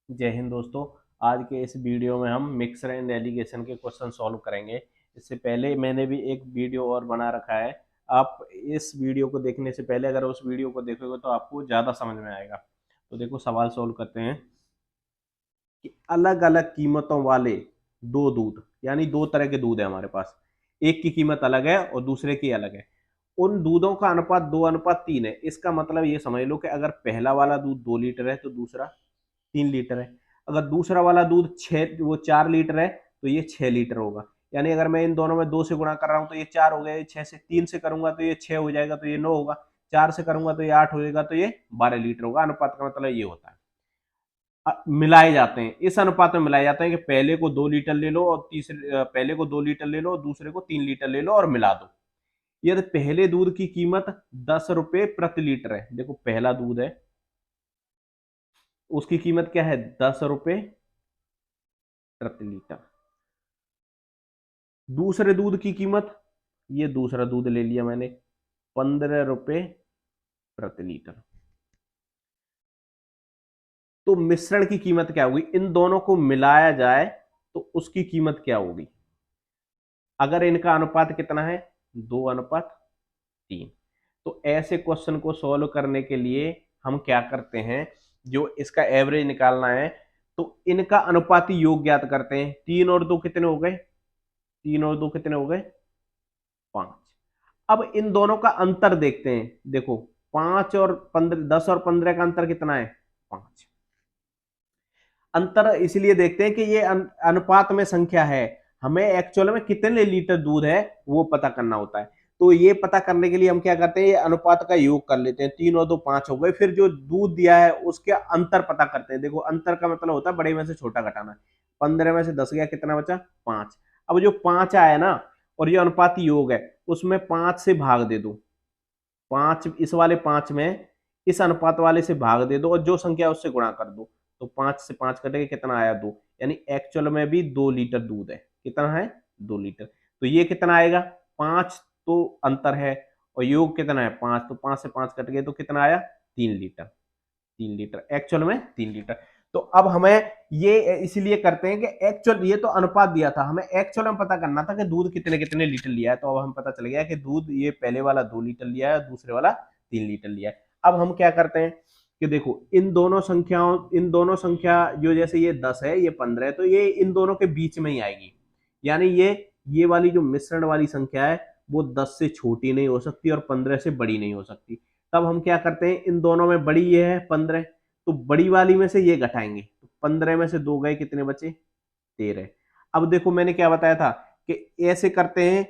जय हिंद दोस्तों। आज के इस वीडियो में हम मिक्सर एंड एलिगेशन के क्वेश्चन सॉल्व करेंगे। इससे पहले मैंने भी एक वीडियो और बना रखा है। आप इस वीडियो को देखने से पहले अगर उस वीडियो को देखोगे तो आपको ज़्यादा समझ में आएगा। तो देखो, सवाल सॉल्व करते हैं कि अलग अलग कीमतों वाले दो दूध, यानी दो तरह के दूध है हमारे पास। एक की कीमत अलग है और दूसरे की अलग है। उन दूधों का अनुपात 2:3 है। इसका मतलब ये समझ लो कि अगर पहला वाला दूध 2 लीटर है तो दूसरा 3 लीटर है। अगर दूसरा वाला दूध 4 लीटर है तो ये 6 लीटर होगा। यानी अगर मैं इन दोनों में 2 से गुणा कर रहा हूं तो ये 4 हो गया, ये 6 से, 3 से करूंगा तो ये 6 हो जाएगा, तो ये 9 होगा। 4 से करूंगा तो ये 8 हो जाएगा, तो ये 12 लीटर होगा। अनुपात का मतलब ये होता है। मिलाए जाते हैं, इस अनुपात में मिलाए जाते हैं कि पहले को 2 लीटर ले लो और पहले को 2 लीटर ले लो और दूसरे को 3 लीटर ले लो और मिला दो। यदि पहले दूध की कीमत 10 रुपए प्रति लीटर है, देखो पहला दूध है, उसकी कीमत क्या है, 10 रुपए प्रति लीटर। दूसरे दूध की कीमत, ये दूसरा दूध ले लिया मैंने, 15 रुपए प्रति लीटर। तो मिश्रण की कीमत क्या होगी, इन दोनों को मिलाया जाए तो उसकी कीमत क्या होगी। अगर इनका अनुपात कितना है, 2:3। तो ऐसे क्वेश्चन को सॉल्व करने के लिए हम क्या करते हैं, जो इसका एवरेज निकालना है तो इनका अनुपाती योग ज्ञात करते हैं। 3 और 2 कितने हो गए, 3 और 2 कितने हो गए, 5। अब इन दोनों का अंतर देखते हैं। देखो, 5 और 15, 10 और 15 का अंतर कितना है, 5। अंतर इसलिए देखते हैं कि ये अनुपात में संख्या है। हमें एक्चुअल में कितने लीटर दूध है वो पता करना होता है। तो ये पता करने के लिए हम क्या करते हैं, ये अनुपात का योग कर लेते हैं। 3 और 2 5 हो गए। फिर जो दूध दिया है उसके अंतर पता करते हैं। देखो, अंतर का मतलब होता है बड़े में से छोटा घटाना। 15 में से 10 गया, कितना बचा, 5। अब जो 5 आया ना, और ये अनुपात योग है, उसमें 5 से भाग दे दो। 5 इस वाले 5 में इस अनुपात वाले से भाग दे दो और जो संख्या उससे गुणा कर दो। तो 5 से 5 कटेगा, कितना आया, 2। यानी एक्चुअल में भी 2 लीटर दूध है। कितना है, 2 लीटर। तो ये कितना आएगा, 5 तो अंतर है और योग कितना है, 5। तो 5 से 5 कट गए तो कितना आया, 3 लीटर। 3 लीटर एक्चुअल में, 3 लीटर। तो अब हमें ये इसलिए करते हैं कि एक्चुअल, ये तो अनुपात दिया था, हमें एक्चुअल में पता करना था कि दूध कितने कितने लीटर लिया है। तो अब हम पता चल गया कि दूध ये पहले वाला 2 लीटर लिया है, दूसरे वाला 3 लीटर लिया है। अब हम क्या करते हैं कि देखो, इन दोनों संख्या, जो जैसे ये 10 है, ये 15 है, तो ये इन दोनों के बीच में ही आएगी। यानी ये वाली जो मिश्रण वाली संख्या है वो 10 से छोटी नहीं हो सकती और 15 से बड़ी नहीं हो सकती। तब हम क्या करते हैं, इन दोनों में बड़ी ये है 15, तो बड़ी वाली में से ये घटाएंगे। तो 15 में से 2 गए, कितने बचे, 13। अब देखो, मैंने क्या बताया था कि ऐसे करते हैं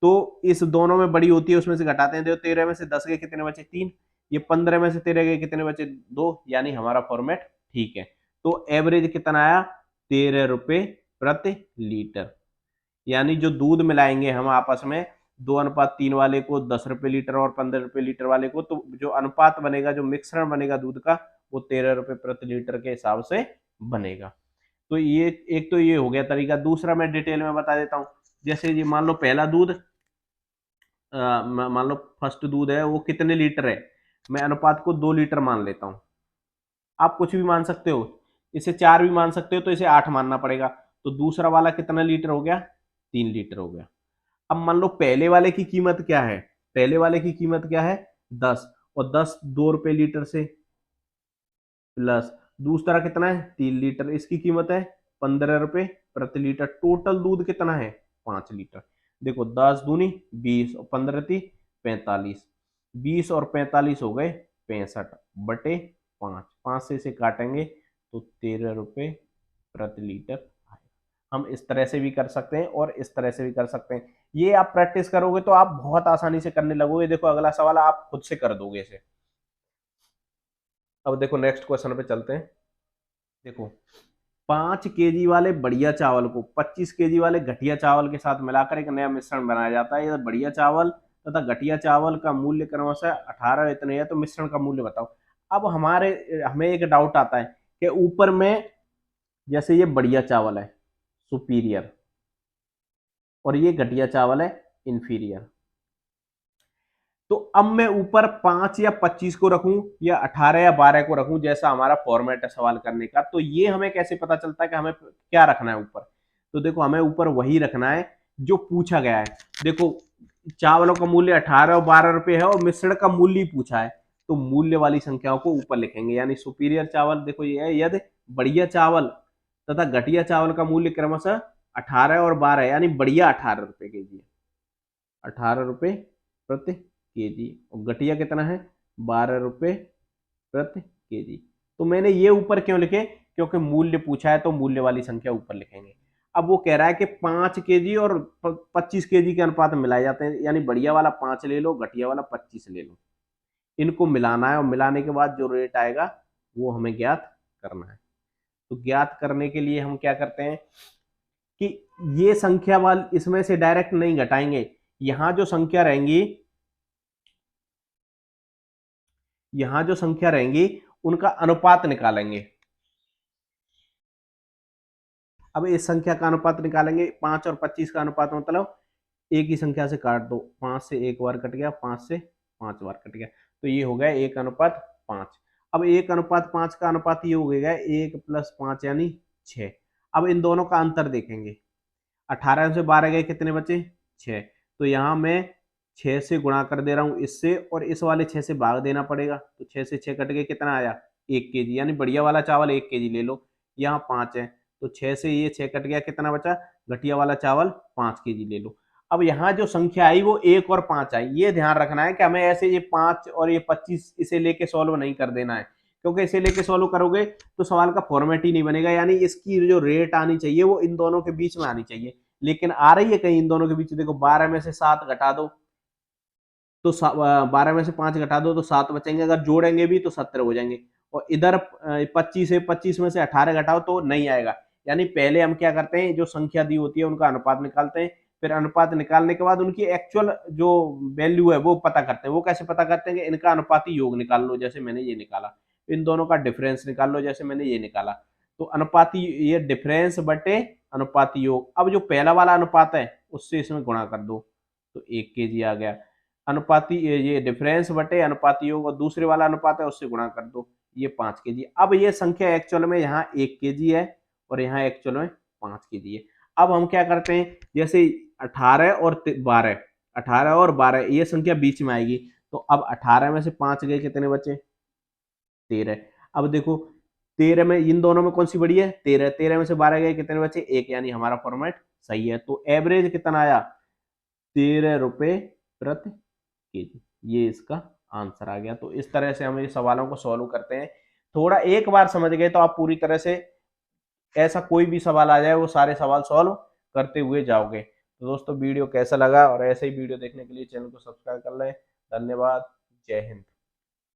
तो इस दोनों में बड़ी होती है, उसमें से घटाते हैं। देखो, 13 में से 10 गए, कितने बचे, 3। ये 15 में से 13 गए, कितने बचे, 2। यानी हमारा फॉर्मेट ठीक है। तो एवरेज कितना आया, 13 रुपए प्रति लीटर। यानी जो दूध मिलाएंगे हम आपस में, 2:3 वाले को 10 रुपए लीटर और 15 रुपए लीटर वाले को, तो जो अनुपात बनेगा, जो मिश्रण बनेगा दूध का, वो 13 रुपए प्रति लीटर के हिसाब से बनेगा। तो ये एक तो ये हो गया तरीका। दूसरा मैं डिटेल में बता देता हूँ। जैसे ये मान लो पहला दूध, मान लो फर्स्ट दूध है, वो कितने लीटर है, मैं अनुपात को 2 लीटर मान लेता हूँ। आप कुछ भी मान सकते हो, इसे 4 भी मान सकते हो, तो इसे 8 मानना पड़ेगा। तो दूसरा वाला कितना लीटर हो गया, 3 लीटर हो गया। अब मान लो पहले वाले की कीमत क्या है, पहले वाले की कीमत क्या है, 10। और 10 2 रुपए लीटर से, प्लस दूसरा कितना है, 3 लीटर, इसकी कीमत है 15 रुपए प्रति लीटर। टोटल दूध कितना है, 5 लीटर। देखो, 10 दूनी 20 और 15 × 3 = 45। 20 और 45 हो गए 65/5। 5 से इसे काटेंगे तो 13 रुपए प्रति लीटर आएगा। हम इस तरह से भी कर सकते हैं और इस तरह से भी कर सकते हैं। ये आप प्रैक्टिस करोगे तो आप बहुत आसानी से करने लगोगे। देखो, अगला सवाल आप खुद से कर दोगे इसे। अब देखो, नेक्स्ट क्वेश्चन पे चलते हैं। देखो, 5 केजी वाले बढ़िया चावल को 25 केजी वाले घटिया चावल के साथ मिलाकर एक नया मिश्रण बनाया जाता है। यह बढ़िया चावल तथा घटिया चावल का मूल्य क्रमशः 18 इतने है, तो मिश्रण का मूल्य बताओ। अब हमें एक डाउट आता है कि ऊपर में, जैसे ये बढ़िया चावल है, सुपीरियर, और ये घटिया चावल है, इंफीरियर। तो अब मैं ऊपर 5 या 25 को रखूं या 18 या 12 को रखूं, जैसा हमारा फॉर्मेट है सवाल करने का, तो ये हमें कैसे पता चलता है कि हमें क्या रखना है ऊपर। तो देखो हमें ऊपर वही रखना है जो पूछा गया है। देखो चावलों का मूल्य 18 और 12 रुपए है और मिश्रण का मूल्य ही पूछा है, तो मूल्य वाली संख्याओं को ऊपर लिखेंगे। यानी सुपीरियर चावल देखो ये है, यदि बढ़िया चावल तथा घटिया चावल का मूल्य क्रमशः 18 और 12 यानी बढ़िया 18 रुपए केजी, 18 रुपए प्रति केजी, और घटिया कितना है 12 रुपए प्रति केजी। तो मैंने ये ऊपर क्यों लिखे, क्योंकि मूल्य पूछा है तो मूल्य वाली संख्या ऊपर लिखेंगे। अब वो कह रहा है कि 5 केजी और 25 केजी के अनुपात में मिलाए जाते हैं, यानी बढ़िया वाला 5 ले लो, घटिया वाला 25 ले लो, इनको मिलाना है और मिलाने के बाद जो रेट आएगा वो हमें ज्ञात करना है। तो ज्ञात करने के लिए हम क्या करते हैं कि ये संख्या वाल इसमें से डायरेक्ट नहीं घटाएंगे, यहां जो संख्या रहेंगी, यहां जो संख्या रहेंगी उनका अनुपात निकालेंगे। अब इस संख्या का अनुपात निकालेंगे, 5 और 25 का अनुपात मतलब एक ही संख्या से काट दो, 5 से एक बार कट गया, 5 से 5 बार कट गया, तो ये हो गया 1:5। अब 1:5 का अनुपात ये हो गया 1 + 5 यानी 6। अब इन दोनों का अंतर देखेंगे, 18 से 12 गए कितने बचे 6, तो यहाँ मैं 6 से गुणा कर दे रहा हूँ इससे, और इस वाले 6 से भाग देना पड़ेगा, तो 6 से 6 कट गए कितना आया 1 केजी, यानी बढ़िया वाला चावल 1 केजी ले लो। यहाँ 5 है तो 6 से ये 6 कट गया, कितना बचा घटिया वाला चावल 5 केजी ले लो। अब यहाँ जो संख्या आई वो 1 और 5 आई, ये ध्यान रखना है कि हमें ऐसे ये 5 और ये 25 इसे लेके सॉल्व नहीं कर देना है, क्योंकि इसे लेके सॉल्व करोगे तो सवाल का फॉर्मेट ही नहीं बनेगा। यानी इसकी जो रेट आनी चाहिए वो इन दोनों के बीच में आनी चाहिए, लेकिन आ रही है कहीं इन दोनों के बीच। देखो 12 में से 7 घटा दो तो 12 में से 5 घटा दो तो 7 बचेंगे, अगर जोड़ेंगे भी तो 17 हो जाएंगे, और इधर 25 में से 18 घटाओ तो नहीं आएगा। यानी पहले हम क्या करते हैं, जो संख्या दी होती है उनका अनुपात निकालते हैं, फिर अनुपात निकालने के बाद उनकी एक्चुअल जो वैल्यू है वो पता करते हैं। वो कैसे पता करते हैं कि इनका अनुपाती योग निकाल लो, जैसे मैंने ये निकाला, इन दोनों का डिफरेंस निकाल लो, जैसे मैंने ये निकाला। तो अनुपाती ये डिफरेंस बटे अनुपाती योग, अब जो पहला वाला अनुपात है उससे इसमें गुणा कर दो तो 1 केजी आ गया। अनुपाती ये डिफरेंस बटे अनुपाती योग, और दूसरे वाला अनुपात है उससे गुणा कर दो, ये 5 केजी। अब ये संख्या एक्चुअल में यहाँ 1 केजी है और यहाँ एक्चुअल में 5 केजी है। अब हम क्या करते हैं, जैसे 18 और 12, 18 और 12 ये संख्या बीच में आएगी, तो अब 18 में से 5 गए कितने बचे 13। अब देखो 13 में इन दोनों में कौन सी बड़ी है 13, 13 में से 12 गए कितने बचे 1, यानी हमारा फॉर्मेट सही है। तो एवरेज कितना आया 13 रुपए प्रति केजी, ये इसका आंसर आ गया। तो इस तरह से हम ये सवालों को सॉल्व करते हैं। थोड़ा एक बार समझ गए तो आप पूरी तरह से ऐसा कोई भी सवाल आ जाए वो सारे सवाल सॉल्व करते हुए जाओगे। तो दोस्तों वीडियो कैसा लगा, और ऐसे ही वीडियो देखने के लिए चैनल को सब्सक्राइब कर लें। धन्यवाद, जय हिंद।